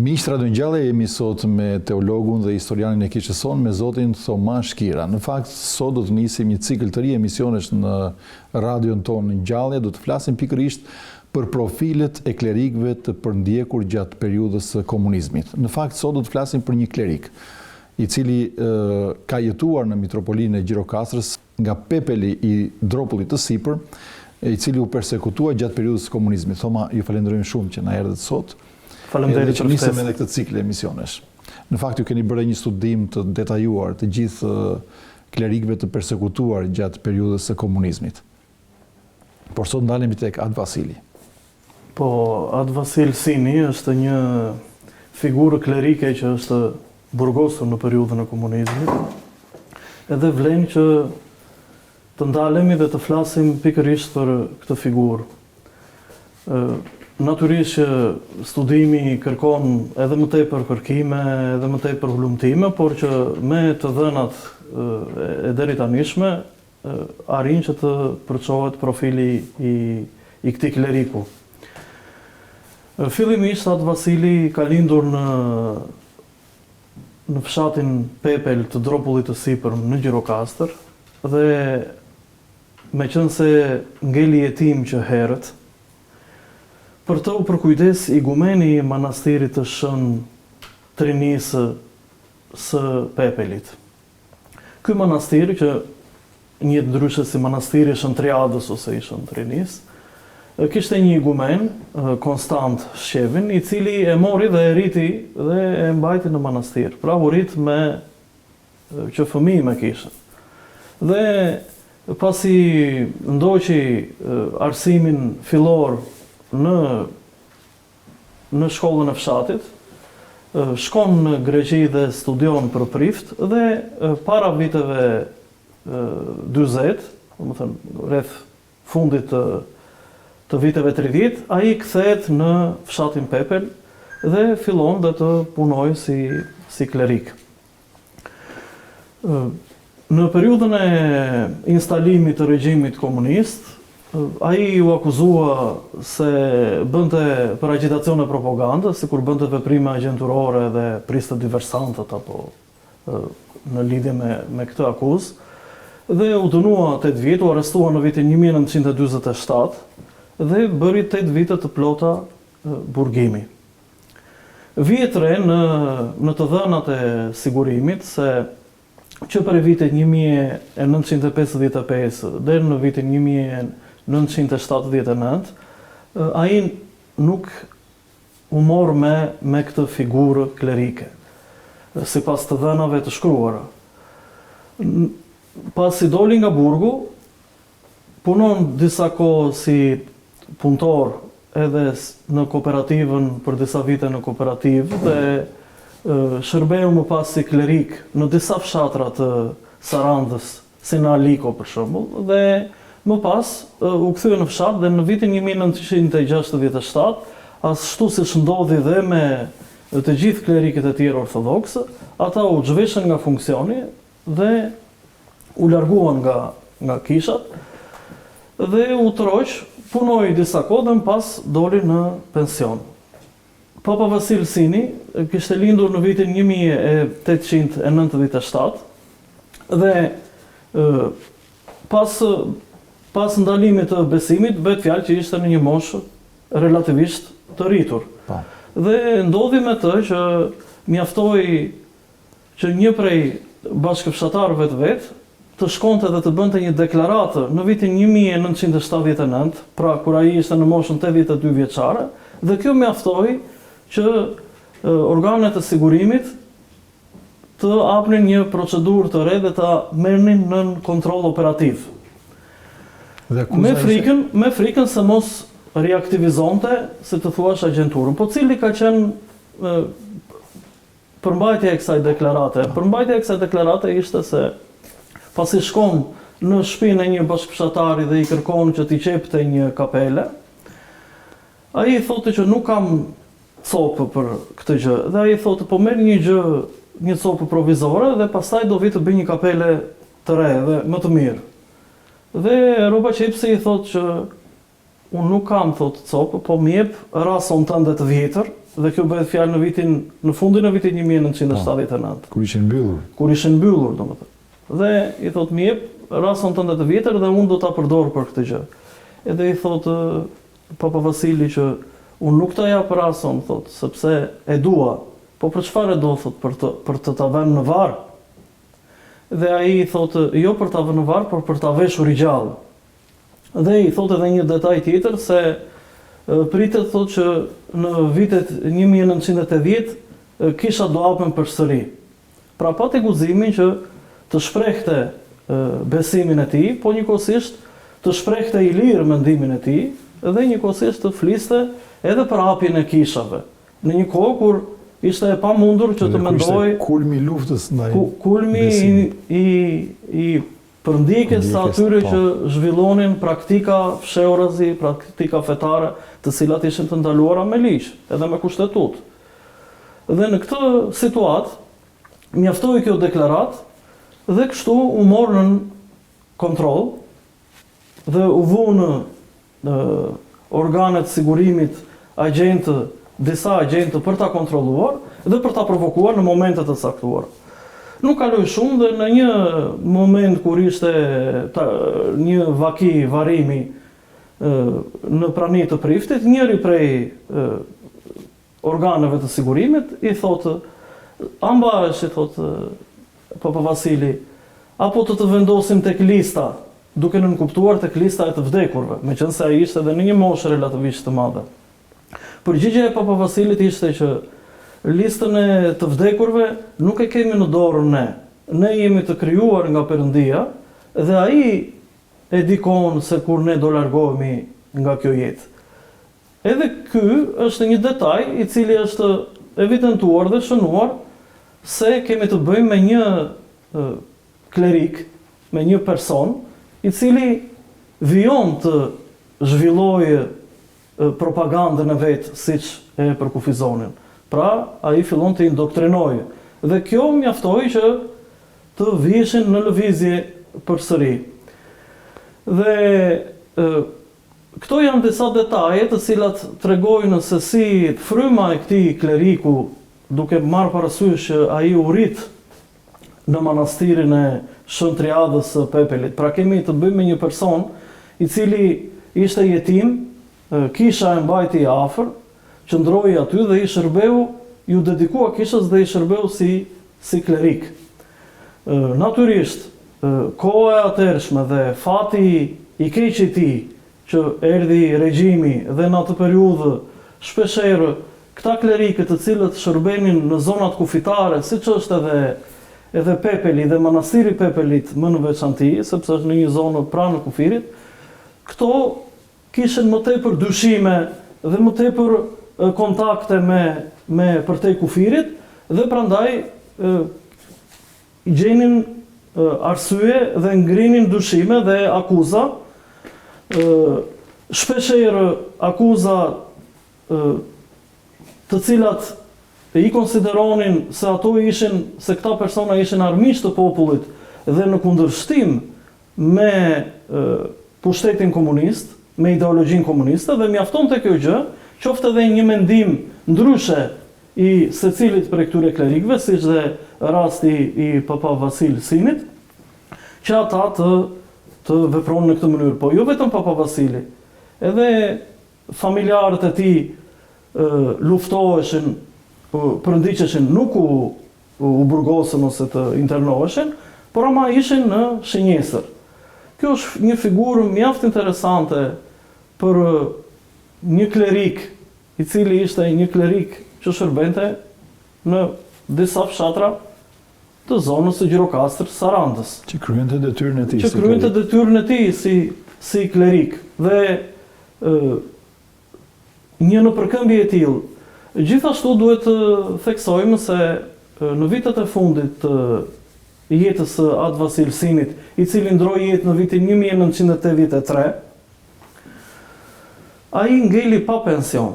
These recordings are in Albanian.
Miq radiongjalle, jemi sot me teologun dhe historianin e Kishës Son, me zotin Thoma Shkira. Në fakt, sot do të nisim një cikël të ri emisionesh në radion tonë në Gjallje, do të flasim pikërisht për profilet e klerikëve të përndjekur gjatë periudhës së komunizmit. Në fakt, sot do të flasim për një klerik, i cili ka jetuar në mitropolinë e Gjirokastrës nga pepeli i Dropullit të Sipër, i cili u persekutua gjatë periudhës së komunizmit. Thoma, ju falenderojmë shumë që na erdhët sot. Faleminderit që nisëm edhe këtë cikël emisionesh. Në fakt, ju keni bërë një studim të detajuar të gjithë klerikëve të persekutuar gjatë periudhës së komunizmit. Por sot ndalemi tek Ad Vasili. Po, Ad Vasil Sini është një figurë klerike që është burgosur në periudhën e komunizmit. Edhe vlen që të ndalemi dhe të flasim pikërisht për këtë figurë. Natyrisht që studimi kërkon edhe më tepër kërkime, edhe më tepër vlumtime, por që me të dhënat e deri tanishme arrin që të përçohet profili i këtij kleriku. Fillimisht Ad Vasili ka lindur në fshatin Pepel të Dropullit të Sipër në Gjirokastër dhe meqense ngeli jetim që herët, për të u përkujdes igumeni i manastirit të Shën Trinisë së Pepelit. Ky manastir, që njihet ndryshe si manastiri i Shën Triadës ose i Shën Trinisë, kishte një igumen, Konstant Shevin, i cili e mori dhe e riti dhe e mbajti në manastir. Pra u rit me që fëmijë me kishte. Dhe pasi ndoqi arsimin fillor në shkollën e fshatit, shkon në Greqi dhe studion për prift dhe para viteve 40, domethënë rreth fundit të viteve 30, ai kthehet në fshatin Pepel dhe fillon dhe të punojë si klerik. Në periudhën e instalimit të regjimit komunist, ai u akuzua se bënte për agitacion e propagandës, sikur bënte veprime agjenturore dhe priste diversantët apo në lidhje me këtë akuzë, dhe u dënua 8 vjet, u arrestua në vitin 1947 dhe bëri 8 vite të plota burgimi. Vjet re në të dhënat e sigurimit se që për vitin 1955 deri në vitin 1979, ai nuk u mor me këtë figurë klerike, sipas të dhënave të shkruara. Pasi doli nga burgu, punon disa kohë si punëtor edhe në kooperativën për disa vite në kooperativë dhe shërbeu më pas si klerik në disa fshatra të Sarandës, si në Aliko për shembull, dhe më pas u kthye në fshat dhe në vitin 1967, ashtu siç ndodhi dhe me të gjithë klerikët e tjerë ortodoksë, ata u zhveshën nga funksioni dhe u larguan nga kishat dhe u troq, punoi disa kohë dhe më pas doli në pension. Papa Vasil Sini kishte lindur në vitin 1897 dhe pas ndalimit të besimit bëhet fjalë që ishte në një moshë relativisht të rritur. Dhe ndodhi me të që mjaftoi që një prej bashkëfshatarëve të vet të shkonte dhe të bënte një deklaratë në vitin 1979, pra kur ai ishte në moshën 82 vjeçare, dhe kjo mjaftoi që organet e sigurimit të hapnin një procedurë të re dhe ta merrnin në kontroll operativ. Me frikën se mos reaktivizonte, se të thuash agjenturën. Po cili ka qenë përmbajtja e kësaj deklarate? Përmbajtja e kësaj deklarate ishte se pasi shkon në shtëpinë e një bashkëfshatari dhe i kërkon që t'i qepte një kapele, ai thotë që nuk kam copë për këtë gjë. Dhe ai thotë, po merr një copë provizore dhe pastaj do vi të bëj një kapele të re dhe më të mirë. Dhe Roba Qepsi i thotë që unë nuk kam, thotë, copë, po më jep rason tënde të vjetër dhe kjo bëhet fjalë në fundin e vitit 1979. Kur ishin mbyllur. Kur ishin mbyllur, domethënë. Dhe i thot më jep raston tënde të vjetër dhe unë do ta përdor për këtë gjë. Edhe i thot Papa Vasili që unë nuk ta jap raston, thot, sepse e dua. Po për çfarë do, thot, për të ta vënë në varr? Dhe ai i thot jo për ta vënë në varr, por për ta veshur i gjallë. Dhe i thot edhe një detaj tjetër se pritet thot që në vitet 1980 kisha do hapen përsëri. Pra pati guximin që të shprehte besimin e tij, po njëkohësisht të shprehte i lirë mendimin e tij dhe njëkohësisht të fliste edhe për hapjen e kishave. Në një kohë kur ishte e pamundur që të mendoj kulmi i luftës ndaj kulmi i përndjekjes së atyre që zhvillonin praktika fshehurazi, praktika fetare, të cilat ishin të ndaluara me ligj, edhe me kushtetut. Dhe në këtë situatë mjaftoi kjo deklaratë dhe kështu u morën kontroll dhe u vunë organet sigurimit disa agjentë për ta kontrolluar dhe për ta provokuar në momentet e caktuara. Nuk kaloi shumë dhe në një moment kur ishte një varimi në prani të Priftit, njëri prej organeve të sigurimit i thotë, ambash, i thotë Papa Vasili, apo të vendosim tek lista, duke nënkuptuar tek lista e të vdekurve, meqense ai ishte edhe në një moshë relativisht të madhe. Përgjigjja e Papa Vasilit ishte që listën e të vdekurve nuk e kemi në dorën ne. Ne jemi të krijuar nga Perëndia dhe ai e dikon se kur ne do largohemi nga kjo jetë. Edhe ky është një detaj i cili është evidentuar dhe shënuar se kemi të bëjmë me një klerik, me një person, i cili vijon të zhvillojë propagandën e vetë, siç e përkufizonin. Pra, ai fillon të indoktrinojë. Dhe kjo mjaftoi që të vishin në lëvizje përsëri. Dhe këto janë disa detaje të cilat tregojnë se si fryma e këtij kleriku, duke marrë parasysh që ai u rit në manastirin e Shën Triadës së Pepelit. Pra kemi të bëjmë me një person i cili ishte jetim, kisha e mbajti afër, qëndroi aty dhe i shërbeu, ju dedikua kishës dhe i shërbeu si klerik. Natyrisht, koha e atërshme dhe fati i keq i tij që erdhi regjimi dhe në atë periudhë shpeshherë këta klerikët të cilët shërbenin në zonat kufitare, siç është edhe Pepeli dhe manastiri Pepelit më në veçanti, sepse është në një zonë pranë kufirit, këto kishin më tepër dyshime dhe më tepër kontakte me përtej kufirit dhe prandaj i gjenin arsye dhe ngrinin dyshime dhe akuza, shpeshherë akuza të cilat i konsideronin se se këta persona ishin armiq të popullit dhe në kundërshtim me pushtetin komunist, me ideologjinë komuniste, dhe mjaftonte kjo gjë, qoftë edhe një mendim ndryshe i secilit prej këtyre klerikëve, siç dhe rasti i Papa Vasil Sinit, që ata të vepronin në këtë mënyrë. Po jo vetëm Papa Vasili, edhe familjarët e tij luftoheshin, përndiqeshin, nuk u burgosën ose të internoheshin, por ama ishin në shënjesër. Kjo është një figurë mjaft interesante për një klerik, i cili ishte një klerik që shërbente në disa fshatra të zonës së Gjirokastër, Sarandës. Që kryente detyrën e tij. Që kryente detyrën e tij si klerik. Dhe një nëpërkëmbje e tillë. Gjithashtu duhet të theksojmë se në vitet e fundit të jetës së Ad Vasil Sinit, i cili ndroi jetë në vitin 1983, ai ngeli pa pension.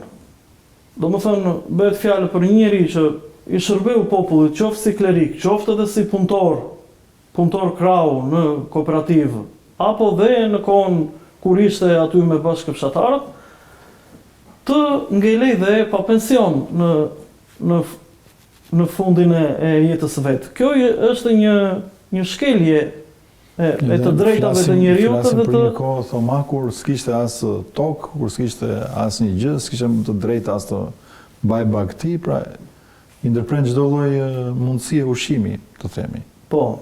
Domethënë, bëhet fjalë për një njeri që i shërbeu popullit, qoftë si klerik, qoftë edhe si punëtor krau në kooperativë, apo dhe në kohën kur ishte aty me bashkëfshatarët, të ngelej dhe pa pension në fundin e jetës vetë. Kjo është një shkelje e të drejtave të njeriut. Flasim për një kohë, thoma, kur s'kishte as tokë, kur s'kishte as një gjë, s'kishte të drejtë as të baj bagti, pra i ndërpren çdo lloj mundësie ushqimi, të themi. Po,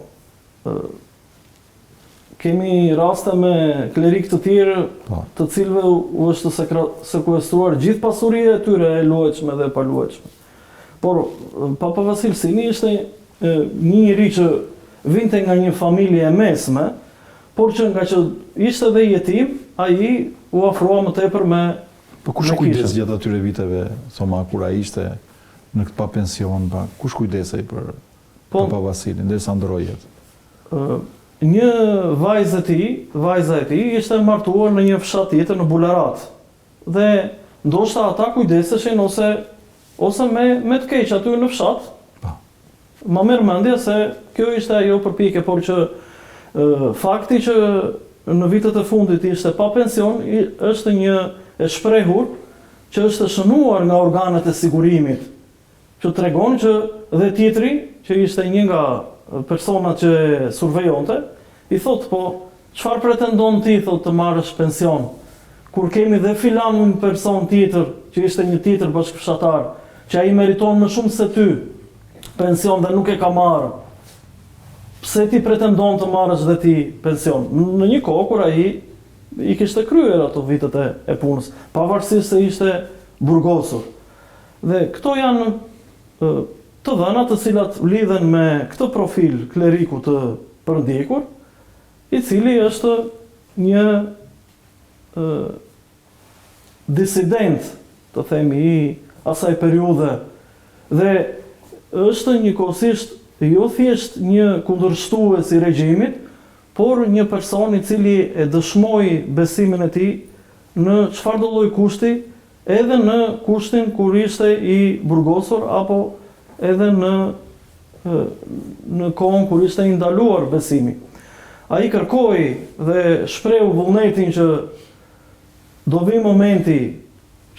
kemi raste me klerik të tjerë, të cilëve u është sekuestruar gjithë pasuria e tyre, e luajtshme dhe e paluajtshme. Por Papa Vasil Sini ishte një njeri që vinte nga një familje e mesme, por që nga që ishte dhe jetim, ai u afrua më tepër me Po kush kujdes gjatë atyre viteve, thoma, kur ai ishte në këtë pa pension, kush kujdesej për Papa Vasilin, derisa ndroi jetë? Një vajza e tij ishte martuar në një fshat tjetër në Bularat. Dhe ndoshta ata kujdeseshin ose me të keq aty në fshat. Ma merr mendje se kjo ishte ajo përpjekje, por që fakti që në vitet e fundit ishte pa pension është një e shprehur që është shënuar nga organet e sigurimit, që tregon që dhe tjetri, që ishte një nga personat që survejonte, i thot, po, çfarë pretendon ti, thot, të marrësh pension? Kur kemi dhe filan një person tjetër, që ishte një tjetër bashkëfshatar, që ai meriton më shumë se ty pension dhe nuk e ka marrë, pse ti pretendon të marrësh dhe ti pension? Në një kohë kur ai i kishte kryer ato vitet e punës, pavarësisht se ishte burgosur. Dhe këto janë të dhëna të cilat lidhen me këtë profil kleriku të përndjekur, i cili është një disident, të themi, i asaj periudhe, dhe është njëkohësisht jo thjesht një kundërshtues i regjimit, por një person i cili e dëshmoi besimin e tij në çfarëdo lloj kushti, edhe në kushtin kur ishte i burgosur apo edhe në kohën kur ishte i ndaluar besimi. Ai kërkoi dhe shprehu vullnetin që do vi momenti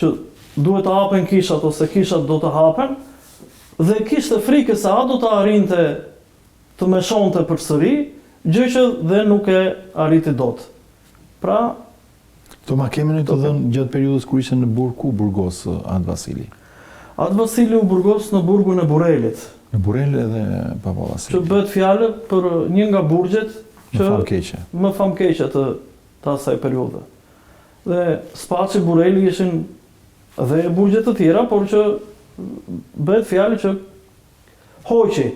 që duhet të hapen kishat ose kishat do të hapen, dhe kishte frikë se a do të arrinte të meshonte përsëri, gjë që dhe nuk e arriti dot. Pra, Toma, kemi në të dhënë gjatë periudhës kur ishte në burg, ku burgos Atë Vasili? Atë Vasili u burgos në burgun e Burelit. Në Burel edhe Papa Vasili. Që bëhet fjalë për një nga burgjet që më famkeqe të asaj periudhe. Dhe Spaçi, Bureli ishin dhe burgjet të tjera, por që bëhet fjalë që hoqi.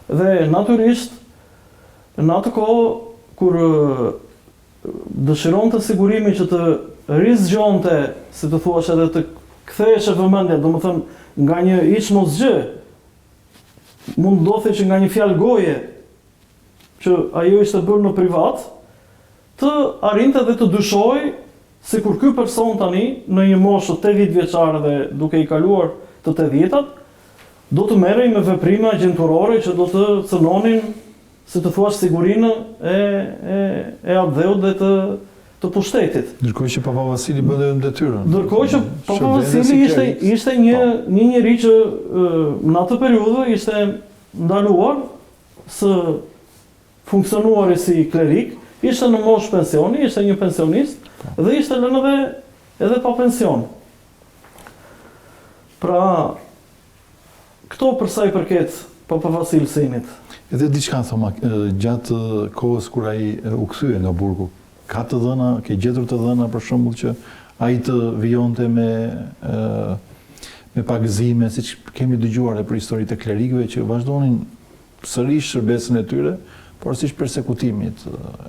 Dhe natyrisht, në atë kohë kur dëshironte sigurimi që të rizgjonte, si të thuash, edhe të ktheheshe vëmendje, domethënë nga një iç mosgjë, mund ndodhi që nga një fjalë goje që ajo ishte bërë në privat, të arrinte dhe të dyshoj se kur ky person tani në një moshë 80 vjeçare dhe duke i kaluar të 80-at, do të merrej me veprime agjenturore që do të cënonin, si të thuash, sigurinë e abdheut dhe të pushtetit. Ndërkohë që Papa Vasili bënte detyrën. Ndërkohë që Papa Vasili ishte një njeri që në atë periudhë ishte ndaluar së funksionuari si klerik, ishte në moshë pensioni, ishte një pensionist dhe ishte lënë edhe pa pension. Pra, këto përsa i përket Papa Vasil Sinit. Edhe diçka, thoma, gjatë kohës kur ai u kthye nga burgu, ka të dhëna, ke gjetur të dhëna për shembull që ai të vijonte me pagëzime, siç kemi dëgjuar për historitë e klerikëve që vazhdonin sërish shërbesin e tyre, por siç persekutimin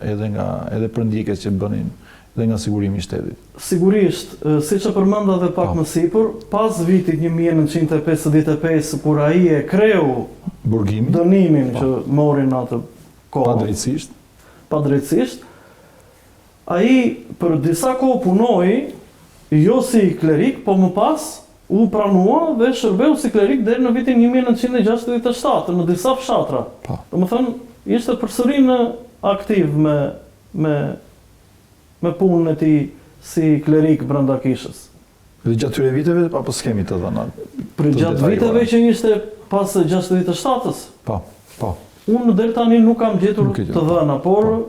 edhe përndjekjes që bënin dhe nga sigurimi i shtetit. Sigurisht, siç e përmenda edhe pak më sipër, pas vitit 1955 kur ai e kreu burgimin, dënimin që morin atë kohë. Padrejtisht. Ai për disa kohë punoi jo si klerik, po më pas u pranua dhe shërbeu si klerik deri në vitin 1967 në disa fshatra. Domethënë, ishte përsëri në aktiv me punën e tij si klerik brenda kishës. Dhe gjatë tyre viteve, apo s'kemi të dhëna? Për gjatë viteve që ishte pas 67-ës. Po. Unë deri tani nuk kam gjetur të dhëna, por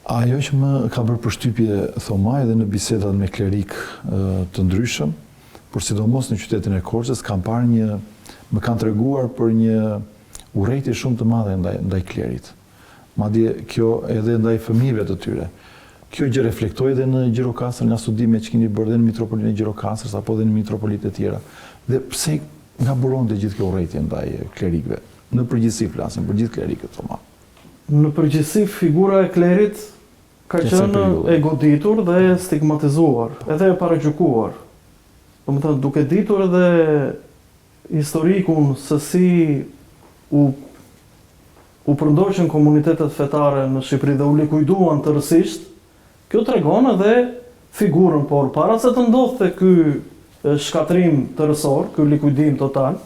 ajo që më ka bërë përshtypje Thomaj edhe në bisedat me klerik të ndryshëm, por sidomos në qytetin e Korçës, më kanë treguar për një urrejtje shumë të madhe ndaj klerit. Madje kjo edhe ndaj fëmijëve të tyre. Kjo gjë reflektoi edhe në Gjirokastër, nga studime që keni bërë edhe në Mitropolinë e Gjirokastrës apo edhe në mitropolitë e tjera. Dhe pse nga buronte gjithë kjo urrejtje ndaj klerikëve? Në përgjithësi flasim për gjithë klerikët, Thoma. Në përgjithësi figura e klerit ka qenë e goditur dhe stigmatizuar, edhe e paragjykuar. Domethënë duke ditur edhe historikun se si u përndoqën komunitetet fetare në Shqipëri dhe u likuiduan tërësisht, kjo tregon edhe figurën, por para se të ndodhte ky shkatrim tërësor, ky likuidim total,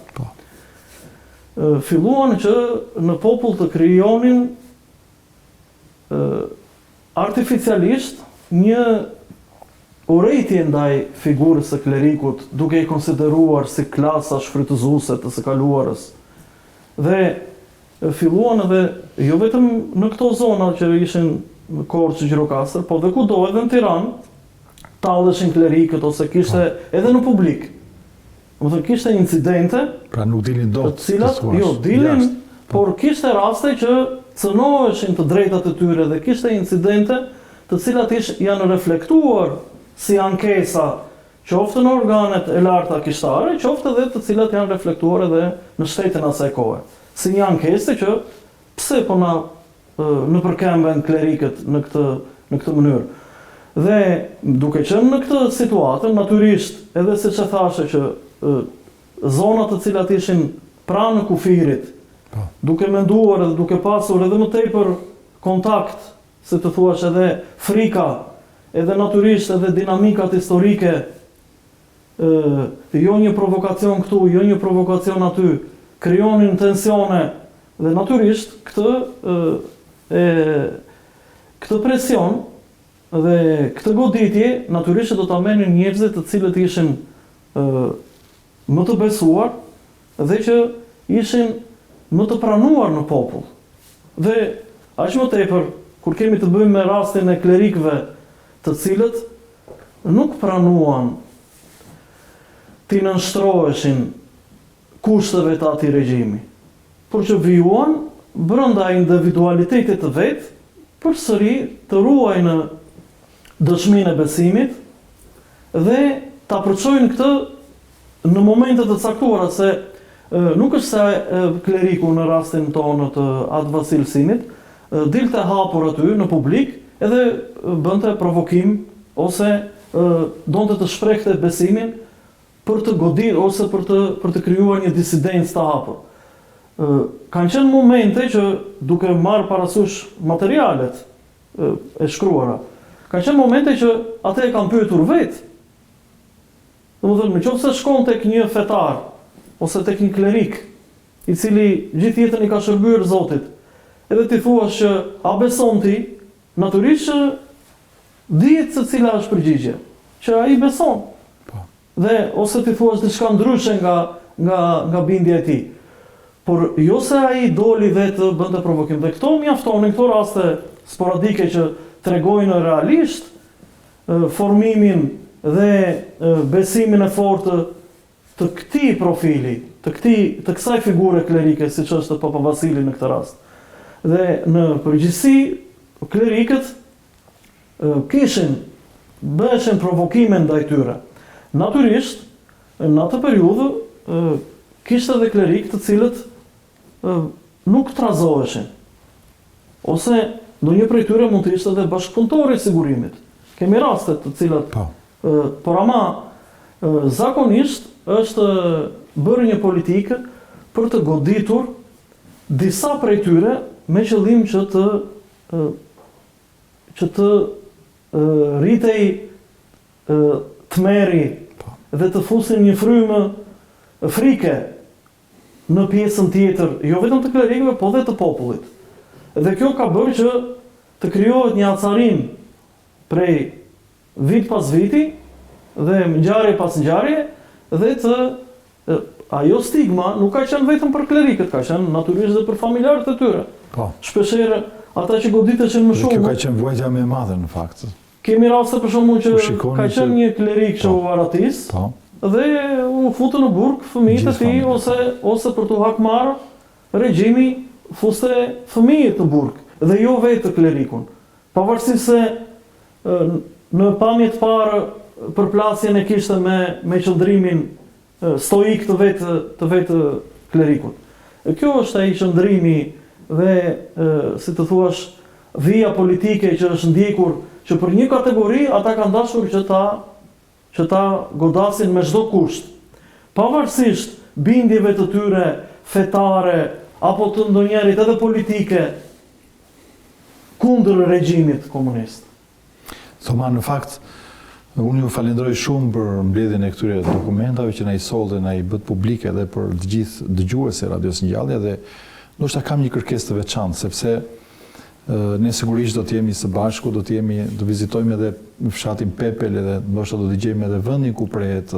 filluan që në popull të krijonin artificialisht një urrejtje ndaj figurës së klerikut, duke i konsideruar si klasa shfrytëzuese të së kaluarës. Dhe filluan edhe jo vetëm në këto zona që ishin në Korçë, Gjirokastër, po dhe kudo edhe në Tiranë, talleshin klerikët ose kishte edhe në publik. Domethënë kishte incidente, pra nuk dilin dot, të cilat dilin, por kishte raste që cënoheshin të drejtat e tyre dhe kishte incidente të cilat janë reflektuar si ankesa, qoftë në organet e larta kishtare, qoftë edhe të cilat janë reflektuar edhe në shtetin asaj kohe. Si një ankesë që pse po na në përkemben klerikët në këtë mënyrë. Dhe duke qenë në këtë situatë, natyrisht edhe siç e thashë që zonat të cilat ishin pranë kufirit, duke menduar edhe duke pasur edhe më tepër kontakt, se të thuash edhe frika, edhe natyrisht edhe dinamikat historike, jo një provokacion këtu, jo një provokacion aty, krijonin tensione dhe natyrisht këtë presion dhe këtë goditje natyrisht do ta merrnin njerëzit të cilët ishin më të besuar dhe që ishin më të pranuar në popull. Dhe aq më tepër kur kemi të bëjmë me rastin e klerikëve, të cilët nuk pranuan të nënshtroheshin kushteve të atij regjimi, por që vijuan brenda individualitetit të vet, përsëri të ruajnë dëshminë e besimit dhe ta përçojnë këtë në momente të caktuara, se nuk është se kleriku në rastin tonë të atë Vasil Simit dilte hapur aty në publik edhe bënte provokim ose donte të shprehte besimin për të goditur ose për të krijuar një disidencë të hapur. Kanë qenë momente që duke marrë parasysh materialet e shkruara, kanë qenë momente që atë e kanë pyetur vetë. Domethënë, nëse shkon tek një fetar ose tek një klerik, i cili gjithë jetën i ka shërbyer Zotit, edhe ti thuash që a beson ti, natyrisht dihet se cila është përgjigje, që ai beson. Dhe ose ti thuash diçka ndryshe nga bindja e tij. Por jo se ai doli vetë bënte provokim. Dhe këto mjaftonin, këto raste sporadike që tregojnë realisht formimin dhe besimin e fortë të këtij profili, të kësaj figure klerike, siç është Papa Vasili në këtë rast. Dhe në përgjithësi klerikët bëheshin provokime ndaj tyre. Natyrisht, në atë periudhë kishte edhe klerikë të cilët nuk trazoheshin. Ose ndonjë prej tyre mund të ishte edhe bashkëpunëtori i sigurimit. Kemi raste të cilat, por ama zakonisht është bërë një politikë për të goditur disa prej tyre me qëllim që të rritej tmeri dhe të fusin një frymë frike në pjesën tjetër, jo vetëm të klerikëve, po dhe të popullit. Dhe kjo ka bërë që të krijohet një acarim prej vit pas viti dhe ngjarje pas ngjarje, dhe ajo stigma nuk ka qenë vetëm për klerikët, ka qenë natyrisht dhe për familjarët e tyre. Po. Shpeshherë ata që goditeshin më shumë. Kjo ka qenë vuajtja më e madhe në fakt. Kemi raste për shembull që ka qenë një klerik që u varatis, dhe u futu në burg fëmijët e tij ose për t'u hakmarrë, regjimi fuste fëmijët në burg dhe jo vetë klerikun. Pavarësisht se në pamje të parë përplasjen e kishte me qëndrimin stoik të vetë klerikut. Kjo është ai qëndrimi dhe si të thuash vija politike që është ndjekur, që për një kategori ata kanë dashur që ta godasin me çdo kusht. Pavarësisht bindjeve të tyre fetare apo të ndonjërit edhe politike kundër regjimit komunist. Thoma, në fakt, unë ju falenderoj shumë për mbledhjen e këtyre dokumentave që na i sollte, na i bët publike dhe për të gjithë dëgjuesit e Radios Ngjallja, dhe ndoshta kam një kërkesë të veçantë, sepse ne sigurisht do të jemi së bashku, do vizitojmë edhe fshatin Pepel dhe ndoshta do të dëgjojmë edhe vendin ku prehet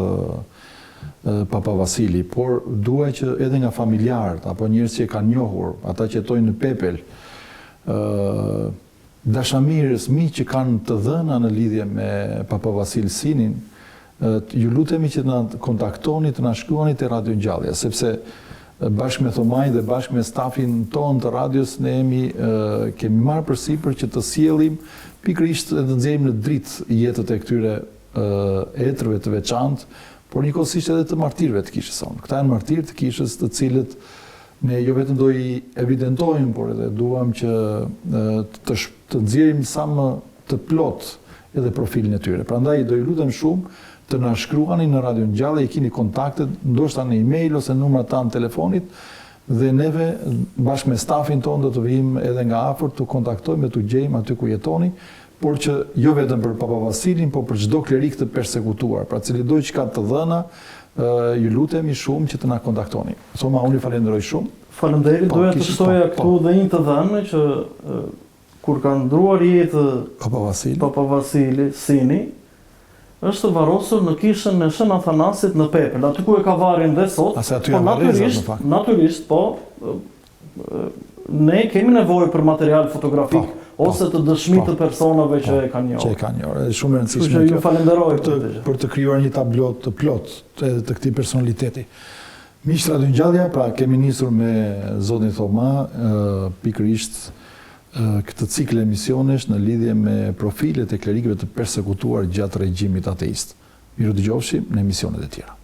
Papa Vasili, por dua që edhe nga familjarët apo njerëz që e kanë njohur, ata që jetojnë në Pepel, dashamirës, miq që kanë të dhëna në lidhje me Papa Vasil Sinin, ju lutemi që të na kontaktoni, të na shkruani te Radio Ngjallja, sepse bashkë me Thomaj dhe bashkë me stafin tonë të radios ne kemi marrë përsipër që të sjellim pikërisht dhe të nxjerrim në dritë jetët e këtyre etrëve të veçantë, por njëkohësisht edhe të martirëve të kishës sonë. Këta janë martirë të kishës të cilët ne jo vetëm do i evidentojmë, por edhe duam që të nxjerrim sa më të plot edhe profilin e tyre. Prandaj do i lutem shumë të na shkruani në Radio Ngjallja, i keni kontaktet, ndoshta në email ose numrat tanë telefonit, dhe neve bashkë me stafin tonë do të vijmë edhe nga afër të kontaktojmë dhe të gjejmë aty ku jetoni, por që jo vetëm për Papa Vasilin, por për çdo klerik të persekutuar, pra cili do që ka të dhëna, ju lutemi shumë që të na kontaktoni. Thoma, unë ju falenderoj shumë. Faleminderit, doja të shtoja këtu dhe një të dhënë që kur ka ndruar jetë Papa Vasili Sini, është varrosur në kishën e Shën Athanasit në Pepel, aty ku e ka varrin dhe sot. Po natyrisht, ne kemi nevojë për material fotografik ose të dëshmi të personave që e kanë njohur. Që e kanë njohur, është shumë e rëndësishme. Ju falenderoj për të krijuar një tablo të plot edhe të këtij personaliteti. Miq Radio Ngjallja, pra kemi nisur me zotin Thoma pikërisht këtë cikël emisionesh në lidhje me profilet e klerikëve të persekutuar gjatë regjimit ateist. Miru dëgjofshim në emisionet e tjera.